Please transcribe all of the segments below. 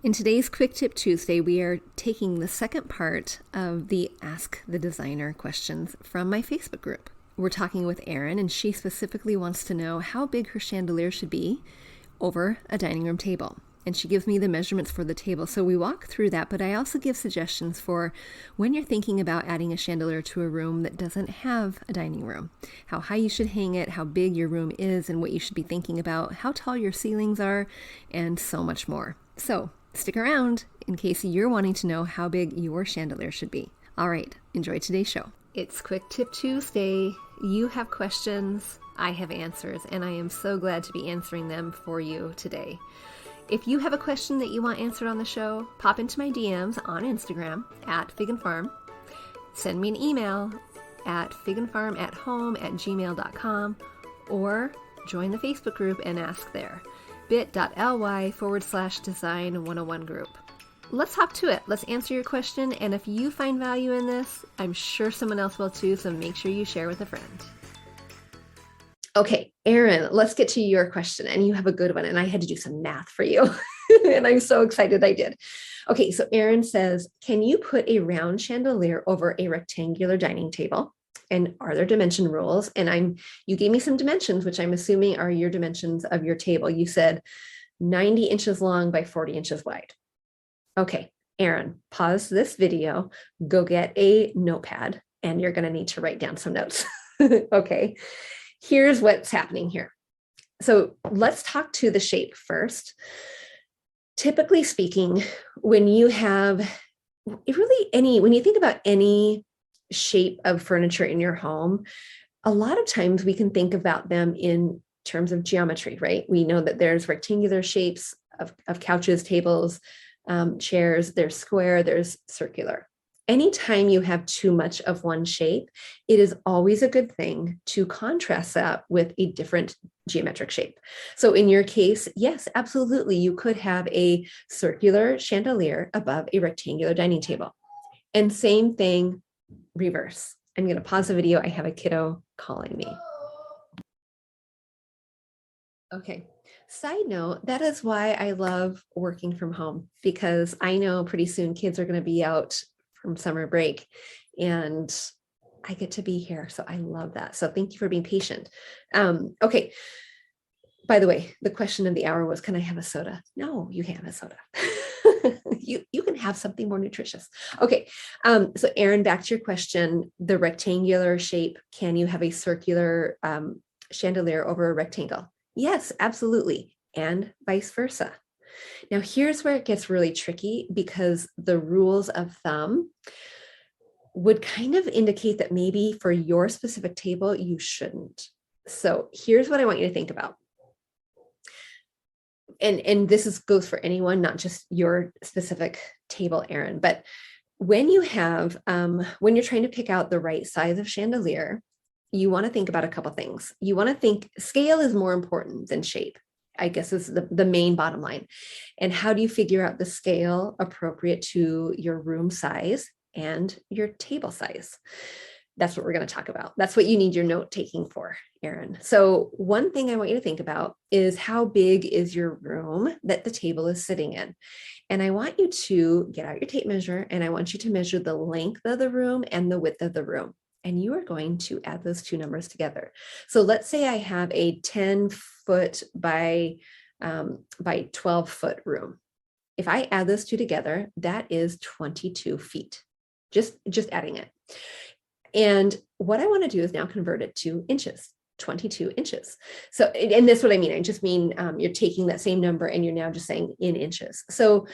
In today's Quick Tip Tuesday, we are taking the second part of the Ask the Designer questions from my Facebook group. We're talking with Erin, and she specifically wants to know how big her chandelier should be over a dining room table. And she gives me the measurements for the table. So we walk through that, but I also give suggestions for when you're thinking about adding a chandelier to a room that doesn't have a dining room. How high you should hang it, how big your room is, and what you should be thinking about, how tall your ceilings are, and so much more. So stick around in case you're wanting to know how big your chandelier should be. All right, enjoy today's show. It's Quick Tip Tuesday. You have questions, I have answers, and I am so glad to be answering them for you today. If you have a question that you want answered on the show, pop into my DMs on Instagram at figandfarm. Send me an email at figandfarmathome@gmail.com or join the Facebook group and ask there. bit.ly/design 101 group. Let's hop to it. Let's answer your question. And if you find value in this, I'm sure someone else will too. So make sure you share with a friend. Okay, Erin, let's get to your question. And you have a good one. And I had to do some math for you. And I'm so excited I did. Okay, so Erin says, can you put a round chandelier over a rectangular dining table? And are there dimension rules? And you gave me some dimensions, which I'm assuming are your dimensions of your table. You said 90 inches long by 40 inches wide. Okay, Erin, pause this video, go get a notepad, and you're going to need to write down some notes. Okay, here's what's happening here. So let's talk to the shape first. Typically speaking, when you think about any shape of furniture in your home, a lot of times we can think about them in terms of geometry, right? We know that there's rectangular shapes of couches, tables, chairs, there's square, there's circular. Anytime you have too much of one shape, it is always a good thing to contrast that with a different geometric shape. So in your case, yes, absolutely, you could have a circular chandelier above a rectangular dining table. And same thing, reverse. I'm going to pause the video. I have a kiddo calling me. Okay. Side note, that is why I love working from home, because I know pretty soon kids are going to be out from summer break and I get to be here. So I love that. So thank you for being patient. Okay. By the way, the question of the hour was, can I have a soda? No, you can't have a soda. You can have something more nutritious. Okay. So Erin, back to your question, the rectangular shape, can you have a circular chandelier over a rectangle? Yes, absolutely. And vice versa. Now, here's where it gets really tricky, because the rules of thumb would kind of indicate that maybe for your specific table, you shouldn't. So here's what I want you to think about. And this goes for anyone, not just your specific table, Erin, but when you're trying to pick out the right size of chandelier, you want to think about a couple things. You want to think scale is more important than shape, I guess is the main bottom line. And how do you figure out the scale appropriate to your room size and your table size? That's what we're going to talk about. That's what you need your note taking for, Erin. So one thing I want you to think about is, how big is your room that the table is sitting in? And I want you to get out your tape measure, and I want you to measure the length of the room and the width of the room. And you are going to add those two numbers together. So let's say I have a 10-foot by 12-foot room. If I add those two together, that is 22 feet, just adding it. And what I want to do is now convert it to inches, 22 inches. So, and that's what I mean. I just mean you're taking that same number and you're now just saying in inches. So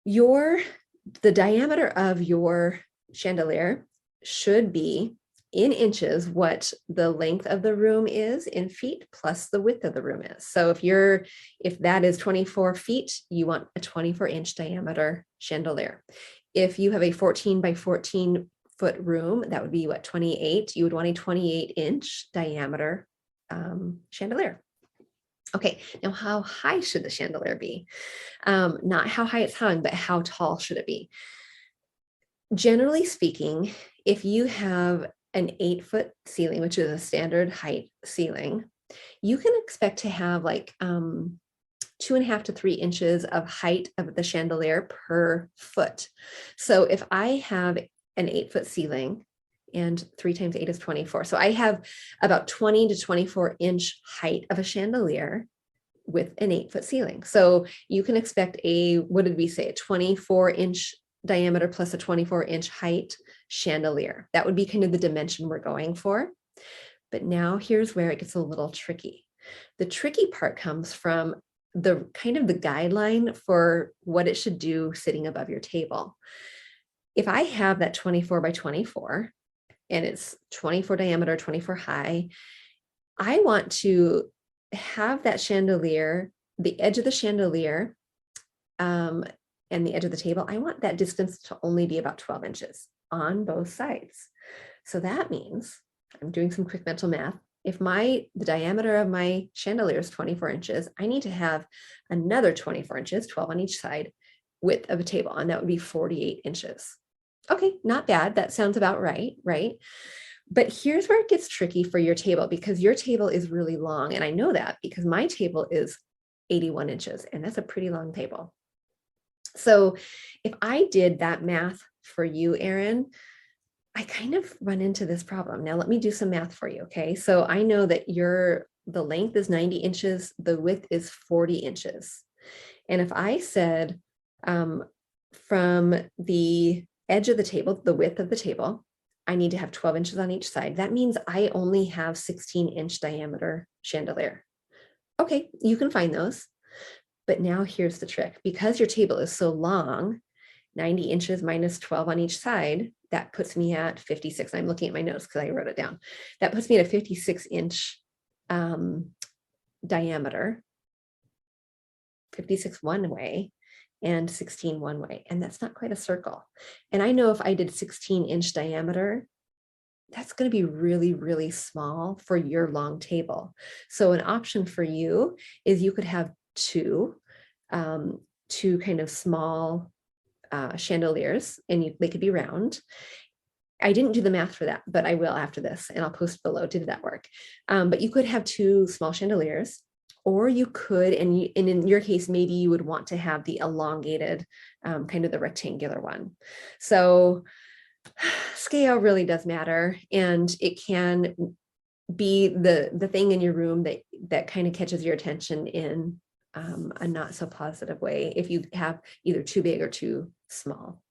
the diameter of your chandelier should be in inches what the length of the room is in feet plus the width of the room is. So if that is 24 feet, you want a 24-inch diameter chandelier. If you have a 14 by 14 foot room, that would be 28. You would want a 28-inch diameter chandelier. Okay, now how high should the chandelier be? Not how high it's hung, but how tall should it be? Generally speaking, if you have an 8-foot ceiling, which is a standard height ceiling, you can expect to have like 2.5 to 3 inches of height of the chandelier per foot. So if I have an 8-foot ceiling, and 3 times 8 is 24. So I have about 20 to 24 inch height of a chandelier with an 8-foot ceiling. So you can expect what did we say? A 24-inch diameter plus a 24-inch height chandelier. That would be kind of the dimension we're going for. But now here's where it gets a little tricky. The tricky part comes from the kind of the guideline for what it should do sitting above your table. If I have that 24 by 24 and it's 24 diameter, 24 high, I want to have that chandelier, the edge of the chandelier and the edge of the table, I want that distance to only be about 12 inches on both sides. So that means, I'm doing some quick mental math, if the diameter of my chandelier is 24 inches, I need to have another 24 inches, 12 on each side, width of a table, and that would be 48 inches. Okay, not bad. That sounds about right, right? But here's where it gets tricky for your table, because your table is really long. And I know that because my table is 81 inches, and that's a pretty long table. So if I did that math for you, Erin, I kind of run into this problem. Now let me do some math for you, okay? So I know that the length is 90 inches, the width is 40 inches. And if I said from the edge of the table, the width of the table, I need to have 12 inches on each side. That means I only have 16-inch diameter chandelier. Okay, you can find those. But now here's the trick. Because your table is so long, 90 inches minus 12 on each side, that puts me at 56. I'm looking at my notes because I wrote it down. That puts me at a 56-inch diameter, 56 one way and 16 one way. And that's not quite a circle. And I know if I did 16-inch diameter, that's going to be really, really small for your long table. So an option for you is you could have two kind of small chandeliers, and they could be round. I didn't do the math for that, but I will after this, and I'll post below. Did that work? But you could have two small chandeliers, or you could, and in your case, maybe you would want to have the elongated, kind of the rectangular one. So scale really does matter, and it can be the thing in your room that kind of catches your attention in a not so positive way if you have either too big or too small.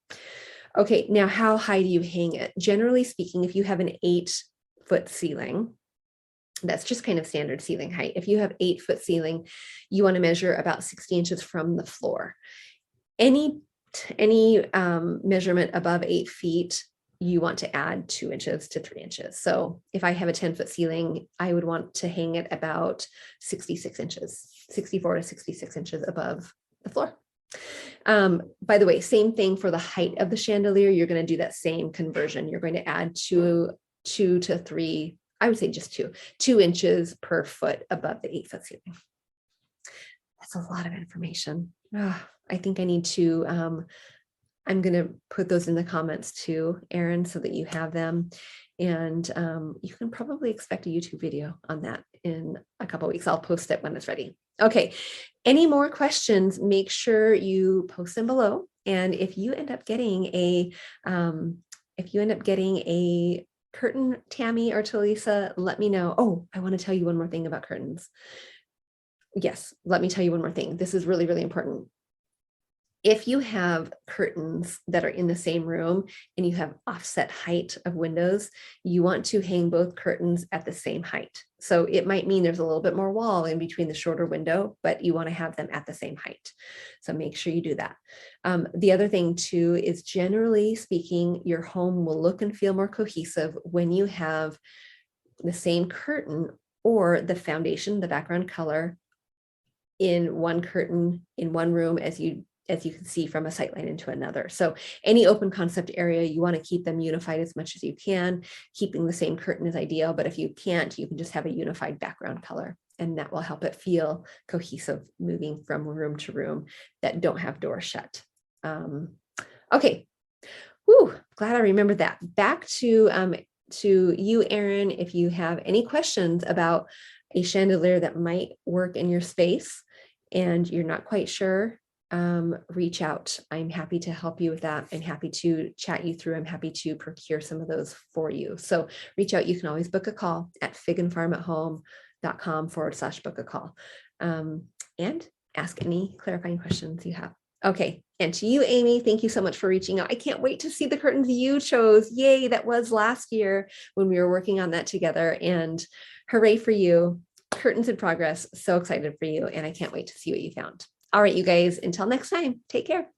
Okay, now how high do you hang it? Generally speaking, if you have an 8-foot ceiling, that's just kind of standard ceiling height. If you have 8-foot ceiling, you want to measure about 60 inches from the floor. Any measurement above 8 feet, you want to add 2 inches to 3 inches. So if I have a 10-foot ceiling, I would want to hang it about 66 inches, 64 to 66 inches above the floor. By the way, same thing for the height of the chandelier. You're going to do that same conversion. You're going to add two to 3, I would say just 2 inches per foot above the 8-foot ceiling. That's a lot of information. I think I need to, I'm going to put those in the comments too, Erin, so that you have them. And you can probably expect a YouTube video on that in a couple of weeks. I'll post it when it's ready. Okay. Any more questions, make sure you post them below. And if you end up getting a curtain, Tammy or Talisa, let me know. Oh, I want to tell you one more thing about curtains. Yes, let me tell you one more thing. This is really, really important. If you have curtains that are in the same room and you have offset height of windows, you want to hang both curtains at the same height. So it might mean there's a little bit more wall in between the shorter window, but you want to have them at the same height. So make sure you do that. The other thing too is, generally speaking, your home will look and feel more cohesive when you have the same curtain or the foundation, the background color, in one curtain in one room as you can see from a sightline into another. So any open concept area, you want to keep them unified as much as you can. Keeping the same curtain is ideal, but if you can't, you can just have a unified background color, and that will help it feel cohesive moving from room to room that don't have doors shut. Okay. Whew, glad I remembered that. Back to you, Erin, if you have any questions about a chandelier that might work in your space. and you're not quite sure, reach out. I'm happy to help you with that. I'm happy to chat you through. I'm happy to procure some of those for you. So reach out. You can always book a call at figandfarmathome.com/book a call, and ask any clarifying questions you have. Okay. And to you, Amy, thank you so much for reaching out. I can't wait to see the curtains you chose. Yay. That was last year when we were working on that together, and hooray for you. Curtains in progress. So excited for you. And I can't wait to see what you found. All right, you guys, until next time, take care.